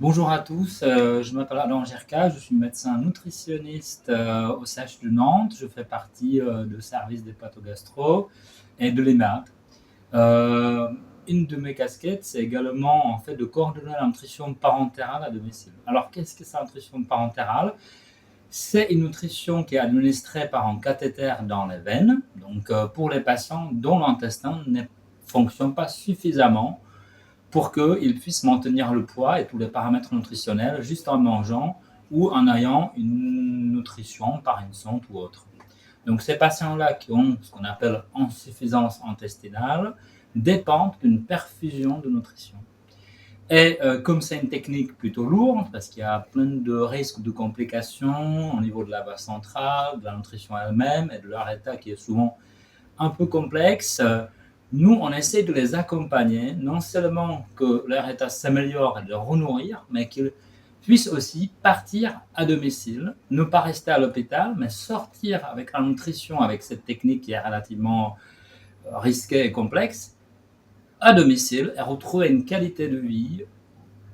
Bonjour à tous, je m'appelle Alain Gerca, je suis médecin nutritionniste au CH de Nantes. Je fais partie du service des pathogastro et de l'EMA. Euh, une de mes casquettes, c'est également en fait de coordonner la nutrition parentérale à domicile. Alors, qu'est-ce que c'est la nutrition parentérale? C'est une nutrition qui est administrée par un cathéter dans les veines, donc pour les patients dont l'intestin ne fonctionne pas suffisamment pour qu'ils puissent maintenir le poids et tous les paramètres nutritionnels juste en mangeant ou en ayant une nutrition par une sonde ou autre. Donc ces patients-là qui ont ce qu'on appelle insuffisance intestinale dépendent d'une perfusion de nutrition. Et comme c'est une technique plutôt lourde, parce qu'il y a plein de risques de complications au niveau de la voie centrale, de la nutrition elle-même et de leur état qui est souvent un peu complexe, nous, on essaie de les accompagner, non seulement que leur état s'améliore et de les renourrir, mais qu'ils puissent aussi partir à domicile, ne pas rester à l'hôpital, mais sortir avec la nutrition, avec cette technique qui est relativement risquée et complexe, à domicile et retrouver une qualité de vie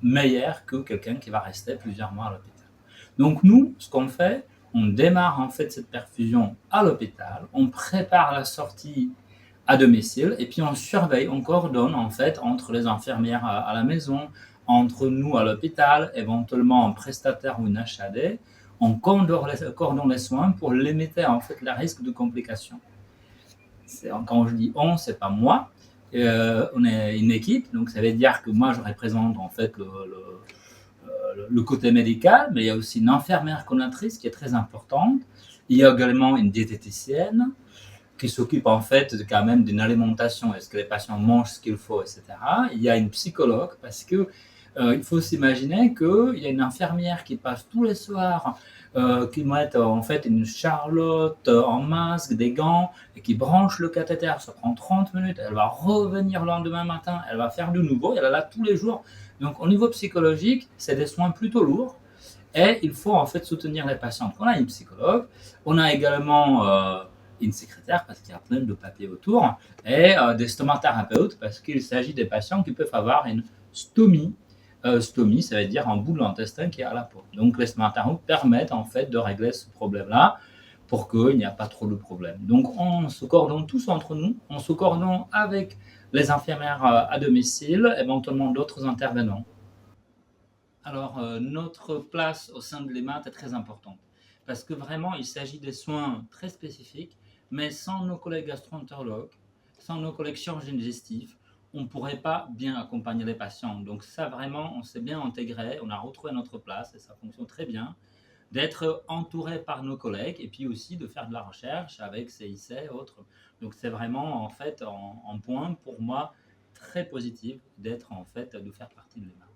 meilleure que quelqu'un qui va rester plusieurs mois à l'hôpital. Donc nous, ce qu'on fait, on démarre en fait cette perfusion à l'hôpital, on prépare la sortie à domicile et puis on surveille, on coordonne en fait entre les infirmières à la maison, entre nous à l'hôpital, éventuellement en prestataire ou une HAD, on coordonne les soins pour limiter en fait le risque de complications. Quand je dis on, c'est pas moi. On est une équipe, donc ça veut dire que moi je représente en fait le côté médical, mais il y a aussi une infirmière coordinatrice qui est très importante. Il y a également une diététicienne qui s'occupe en fait quand même d'une alimentation, est-ce que les patients mangent ce qu'il faut, etc. Il y a une psychologue parce que il faut s'imaginer qu'il y a une infirmière qui passe tous les soirs, qui met en fait une charlotte en masque, des gants, et qui branche le cathéter. Ça prend 30 minutes. Elle va revenir le lendemain matin. Elle va faire de nouveau. Elle est là tous les jours. Donc au niveau psychologique, c'est des soins plutôt lourds. Et il faut en fait soutenir les patients. On a une psychologue. On a également une secrétaire parce qu'il y a plein de papiers autour. Et des stomathérapeutes parce qu'il s'agit des patients qui peuvent avoir une stomie. Stomie, ça veut dire un bout de l'intestin qui est à la peau. Donc les stomathérapeutes permettent en fait de régler ce problème-là pour qu'il n'y ait pas trop de problèmes. Donc on se coordonne tous entre nous, on se coordonne avec les infirmières à domicile, éventuellement d'autres intervenants. Alors, notre place au sein de l'EMAT est très importante parce que vraiment, il s'agit des soins très spécifiques, mais sans nos collègues gastroentérologues, sans nos collègues chirurgiens digestifs, on ne pourrait pas bien accompagner les patients. Donc ça, vraiment, on s'est bien intégré, on a retrouvé notre place et ça fonctionne très bien, d'être entouré par nos collègues et puis aussi de faire de la recherche avec CIC et autres. Donc c'est vraiment, en fait, un point pour moi très positif d'être, en fait, de faire partie de l'EMAT.